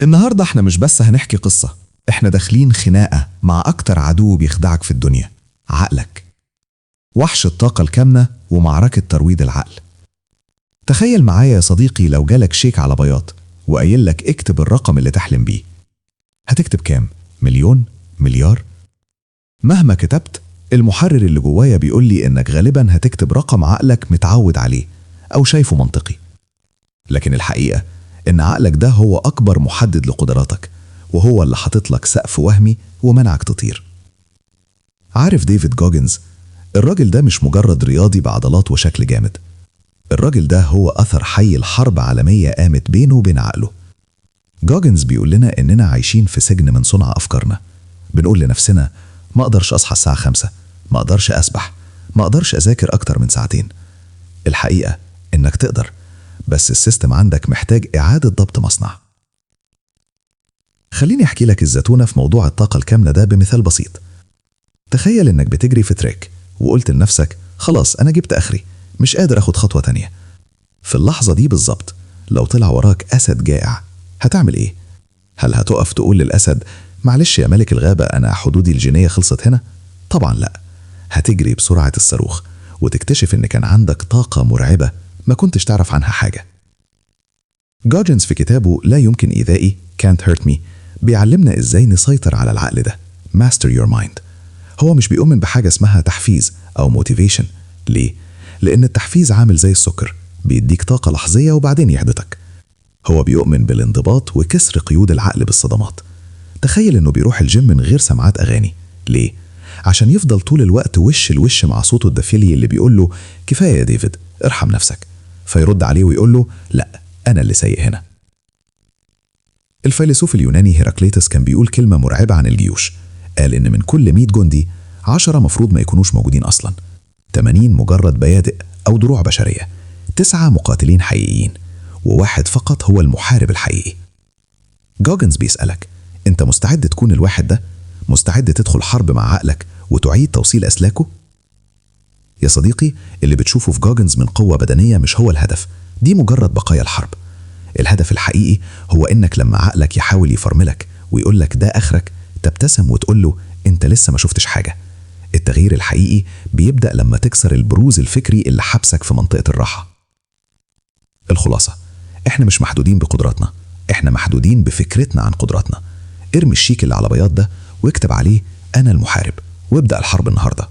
النهاردة احنا مش بس هنحكي قصة، احنا داخلين خناقة مع أكتر عدو بيخدعك في الدنيا: عقلك. وحش الطاقة الكامنة ومعركة ترويض العقل. تخيل معايا يا صديقي لو جالك شيك على بياض وقايل لك اكتب الرقم اللي تحلم بيه. هتكتب كام؟ مليون؟ مليار؟ مهما كتبت، المحرر اللي جوايا بيقول لي انك غالبا هتكتب رقم عقلك متعود عليه أو شايفه منطقي. لكن الحقيقة إن عقلك ده هو أكبر محدد لقدراتك، وهو اللي حاطط لك سقف وهمي ومنعك تطير. عارف ديفيد جوجنز؟ الراجل ده مش مجرد رياضي بعضلات وشكل جامد. الراجل ده هو أثر حي الحرب عالمية قامت بينه وبين عقله. جوجنز بيقول لنا إننا عايشين في سجن من صنع أفكارنا. بنقول لنفسنا: ما أقدرش أصحى الساعة 5، ما أقدرش أسبح، ما أقدرش أذاكر أكتر من ساعتين. الحقيقة إنك تقدر، بس السيستم عندك محتاج إعادة ضبط مصنع. خليني أحكي لك الزتونة في موضوع الطاقة الكامنة ده بمثال بسيط. تخيل إنك بتجري في تراك وقلت لنفسك: خلاص أنا جبت آخري، مش قادر أخد خطوة تانية. في اللحظة دي بالظبط لو طلع وراك أسد جائع، هتعمل إيه؟ هل هتقف تقول للأسد: معلش يا ملك الغابة أنا حدودي الجينية خلصت هنا؟ طبعا لأ. هتجري بسرعة الصاروخ وتكتشف إن كان عندك طاقة مرعبة ما كنتش تعرف عنها حاجة. جوجنز في كتابه لا يمكن إيذائي Can't Hurt Me بيعلمنا إزاي نسيطر على العقل ده. Master Your Mind. هو مش بيؤمن بحاجة اسمها تحفيز أو motivation. ليه؟ لأن التحفيز عامل زي السكر، بيديك طاقة لحظية وبعدين يحبطك. هو بيؤمن بالانضباط وكسر قيود العقل بالصدمات. تخيل إنه بيروح الجيم من غير سماعات أغاني. ليه؟ عشان يفضل طول الوقت وش لوش مع صوته الداخلي اللي بيقول له: كفاية يا ديفيد، ارحم نفسك. فيرد عليه ويقول له: لا، أنا اللي سايق هنا. الفيلسوف اليوناني هيراكليتس كان بيقول كلمة مرعبة عن الجيوش. قال إن من كل 100 جندي 10 مفروض ما يكونوش موجودين أصلا، 80 مجرد بيادق أو دروع بشرية، 9 مقاتلين حقيقيين، وواحد فقط هو المحارب الحقيقي. جوجنز بيسألك: أنت مستعد تكون الواحد ده؟ مستعد تدخل حرب مع عقلك وتعيد توصيل أسلاكه؟ يا صديقي، اللي بتشوفه في جوجنز من قوة بدنية مش هو الهدف، دي مجرد بقايا الحرب. الهدف الحقيقي هو إنك لما عقلك يحاول يفرملك ويقولك ده آخرك، تبتسم وتقوله: أنت لسه ما شفتش حاجة. التغيير الحقيقي بيبدأ لما تكسر البروز الفكري اللي حبسك في منطقة الراحة. الخلاصة: إحنا مش محدودين بقدراتنا، إحنا محدودين بفكرتنا عن قدراتنا. ارمي الشيك اللي على بياض ده واكتب عليه: أنا المحارب، وابدأ الحرب النهاردة.